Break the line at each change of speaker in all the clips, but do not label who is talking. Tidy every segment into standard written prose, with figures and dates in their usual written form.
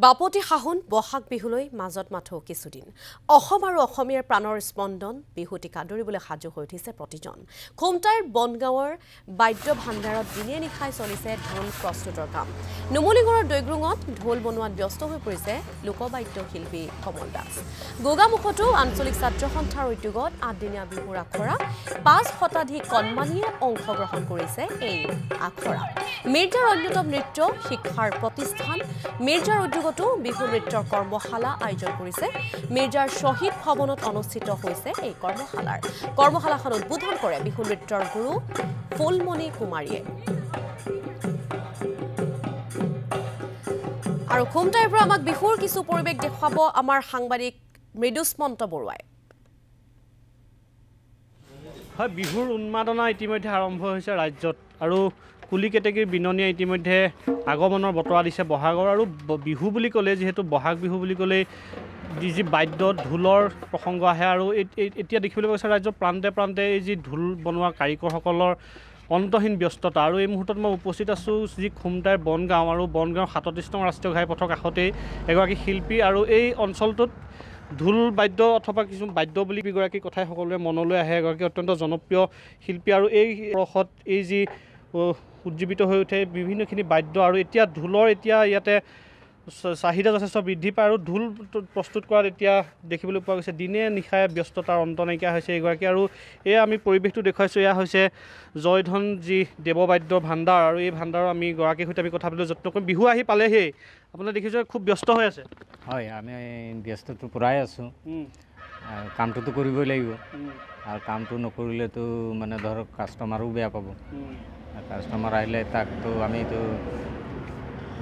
বাপতি সাহোন বহাগ বিহুলৈ মাজত মাথো কিছুদিন অসম আৰু অসমীয়াৰ প্ৰাণৰ স্পন্দন বিহুটিকা দৌৰিবলৈ সাজু হৈ উঠিছে প্ৰতিজন খুমটাইৰ বনগাঁৱৰ বাদ্য ভাণ্ডাৰত দিনে নিশাই চলিছে ঢোল প্ৰস্তুতৰ কাম নুমলীগড়ৰ দৈগ্ৰুঙত ঢোল বনোৱাত ব্যস্ত হৈ পৰিছে লোকবাদ্য শিল্পী কমল দাস গোগামুখতো আঞ্চলিক ছাত্ৰ সন্থাৰ উদ্যোগত ৮ দিনীয়া বিহুৰ আখৰা ৫ শতাধিক কণমানিয়ে অংশগ্ৰহণ কৰিছে এই আখৰা মিৰ্জাৰ অন্যতম নৃত্য শিক্ষাৰ প্ৰতিষ্ঠান মিৰ্জাৰ উদ্যোগতো বিহু নৃত্যৰ কৰ্মশালা আয়োজন কৰিছে মিৰ্জাৰ শহীদ ভৱনত অনুষ্ঠিত হৈছে এই কৰ্মশালাখন উদ্বোধন কৰে বিহু নৃত্যৰ গুৰু ফুলমণি কুমাৰীয়ে আৰু খুমটাইৰ পৰা আমাক বিহুৰ কিছু পৰিৱেশ দেখুৱাব আমাৰ সাংবাদিক মৃদুস্মন্ত বৰুৱাই
হয় বিহুৰ উন্মাদনা ইতিমধ্যে আৰম্ভ হৈছে ৰাজ্যত আৰু কুলি কেতেকীৰ বিননীয়ে ইতিমধ্যে আগমনৰ বতৰা দিছে বহাগৰ আৰু বিহু বুলি ক'লে যেহেতু বহাগ বিহু বুলি ক'লে যি বাদ্য ঢোলৰ প্ৰসংগ আহে আৰু এতিয়া দেখিবলৈ পাইছে ৰাজ্যৰ প্ৰান্তে প্ৰান্তে এই যি ঢোল বনোৱা কাৰিকৰসকলৰ অন্তহীন ব্যস্ততা আৰু এই মুহূৰ্তত মই উপস্থিত আছোঁ যি খুমটাইৰ বনগাঁও আৰু বনগাঁৱৰ ৩৭ নং ৰাষ্ট্ৰীয় ঘাইপথৰ কাষতেই এগৰাকী শিল্পী আৰু এই অঞ্চলটোত ঢোল বাদ্য অথবা কিছু বাদ্য বুলি এগৰাকী কথাই সকলোৱে মনলৈ আহে এগৰাকী অত্যন্ত জনপ্ৰিয় শিল্পী আৰু এই ৰসত এই যি উজ্জীৱিত হৈ উঠে বিভিন্নখিনি বাদ্য আৰু এতিয়া ঢোলৰ এতিয়া ইয়াতে চাহিদা যথেষ্ট বৃদ্ধি পায় আৰু ঢোল প্ৰস্তুত কৰাত এতিয়া দেখিবলৈ পোৱা গৈছে দিনে নিশাই ব্যস্ততাৰ অন্ত নাইকিয়া হৈছে এগৰাকী আৰু এয়া আমি পৰিৱেশটো দেখুৱাইছোঁ এয়া হৈছে জয়ধন যি দেৱবাদ্যৰ ভাণ্ডাৰ আৰু এই ভাণ্ডাৰৰ আমি গৰাকীৰ সৈতে আমি কথা পাতিবলৈ যত্ন কৰিম বিহু আহি পালেহি আপোনাৰ দেখিছোঁ খুব ব্যস্ত হৈ আছে
হয় আমি ব্যস্তটো পূৰাই আছোঁ কামটোতো কৰিবই লাগিব আৰু কামটো নকৰিলেতো মানে ধৰক কাষ্টমাৰো বেয়া পাব কাষ্টমাৰ আহিলে তাকতো আমিতো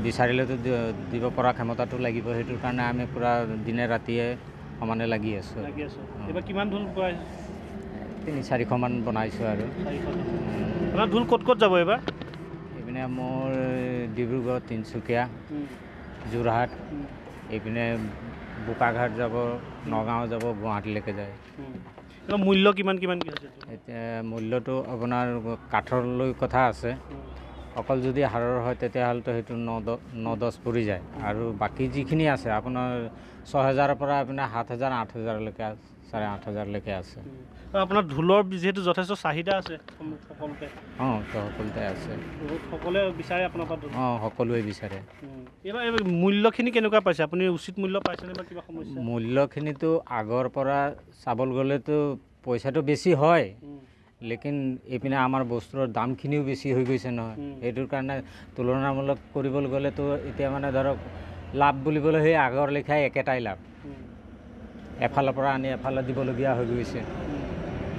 বিচাৰিলেতো দিব পৰা ক্ষমতাটো লাগিব সেইটোৰ কাৰণে আমি পূৰা দিনে ৰাতিয়ে সমানে লাগি আছোঁ
এইবাৰ কিমান ঢোল বনাইছে
৩-৪মান বনাইছোঁ আৰু
আপোনাৰ ঢোল ক'ত ক'ত যাব এইবাৰ
এইপিনে মোৰ ডিব্ৰুগড় তিনিচুকীয়া যোৰহাট এইপিনে বোকাঘাট যাব নগাঁও যাব গুৱাহাটীলৈকে যায়
মূল্য কিমান কি আছে
এতিয়া মূল্যটো আপোনাৰ কাঠৰ লৈ কথা আছে অকল যদি হাড়ৰ হয় তেতিয়াহ'লেতো সেইটো ৯-১০ পৰি যায় আৰু বাকী যিখিনি আছে আপোনাৰ ৬,০০০ৰ পৰা আপোনাৰ ৭,০০০ ৮,০০০লৈকে ৮,৫০০লৈকে আছে
আপোনাৰ ঢোলৰ যিহেতু যথেষ্ট চাহিদা আছে সকলোতে
সকলোতে আছে
সকলোৱে বিচাৰে আপোনাৰ পৰা
সকলোৱে বিচাৰে
এইবাৰ মূল্যখিনি কেনেকুৱা পাইছে আপুনি উচিত মূল্য পাইছেনে বা কিবা সমস্যা
মূল্যখিনিতো আগৰ পৰা চাবলৈ গ'লেতো পইচাটো বেছি হয় লেকিন এইপিনে আমাৰ বস্তুৰ দামখিনিও বেছি হৈ গৈছে নহয় সেইটোৰ কাৰণে তুলনামূলক কৰিবলৈ গ'লেতো এতিয়া মানে ধৰক লাভ বুলিবলৈ সেই আগৰ লেখাই একেটাই লাভ এফালৰ পৰা আনি এফালে দিবলগীয়া হৈ গৈছে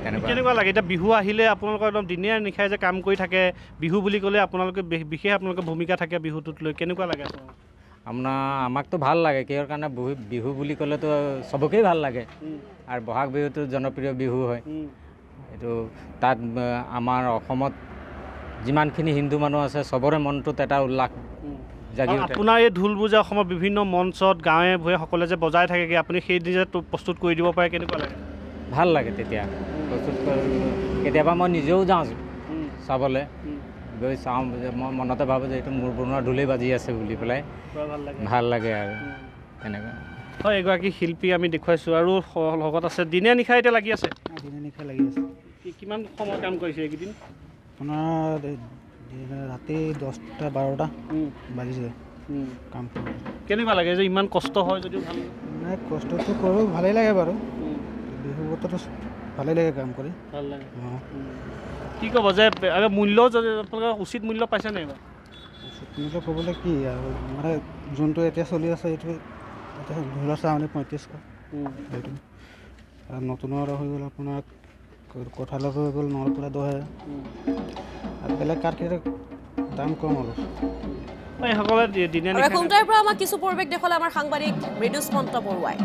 কেনেকুৱা লাগে এতিয়া বিহু আহিলে আপোনালোকৰ একদম দিনে নিশাই যে কাম কৰি থাকে বিহু বুলি ক'লে আপোনালোকে বিশেষ আপোনালোকৰ ভূমিকা থাকে বিহুটোত লৈ কেনেকুৱা লাগে
আমাকতো ভাল লাগে কিহৰ কাৰণে বিহু বুলি ক'লেতো চবকেই ভাল লাগে আৰু বহাগ বিহুটো জনপ্ৰিয় বিহু হয় এইটো তাত আমাৰ অসমত যিমানখিনি হিন্দু মানুহ আছে চবৰে মনটোত এটা উল্লাস জাগি উঠে
আপোনাৰ এই ঢোলবোৰ যে অসমৰ বিভিন্ন মঞ্চত গাঁৱে ভূঞে সকলোৱে যে বজাই থাকে আপুনি সেই নিজে প্ৰস্তুত কৰি দিব পাৰে কেনেকুৱা লাগে
ভাল লাগে তেতিয়া প্ৰস্তুত কেতিয়াবা মই নিজেও যাওঁ চাবলৈ গৈ চাওঁ যে মই মনতে ভাবোঁ যে এইটো মোৰ বনোৱা ঢোলেই বাজি আছে বুলি পেলাই ভাল লাগে আৰু তেনেকুৱা
হয় এগৰাকী শিল্পী আমি দেখুৱাইছোঁ আৰু লগত আছে দিনে নিশাই এতিয়া লাগি আছে
দিনে নিশাই লাগি আছে
কিমান সময় কাম কৰিছে এইকেইদিন
আপোনাৰ ৰাতি 10টা 12টা বাজিছে কাম
কেনেকুৱা লাগে যে ইমান কষ্ট হয় যদিও ভাল
নাই কষ্টটো কৰোঁ ভালেই লাগে বাৰু বিহু বতৰটো ভালেই লাগে কাম কৰি
ভাল লাগে কি ক'ব যে মূল্য যদি আপোনালোকে উচিত মূল্য পাইছে নাই বাৰু
উচিত মূল্য ক'বলৈ কি আৰু মানে যোনটো এতিয়া চলি আছে এইটো এতিয়া ঢোলৰ চাউনি ৩৫০০ সেইটো আৰু নতুনৰ হৈ গ'ল আপোনাৰ কঁঠালৰ হৈ গ'ল ৯ৰ পৰা ১০,০০০ আৰু বেলেগ কাঠৰ দাম কম অলপ
এইসকলে দিনে
খুমটাইৰ পৰা আমাক কিছু পৰিৱেশ দেখুৱালে আমাৰ সাংবাদিক মৃদুস্মন্ত বৰুৱাই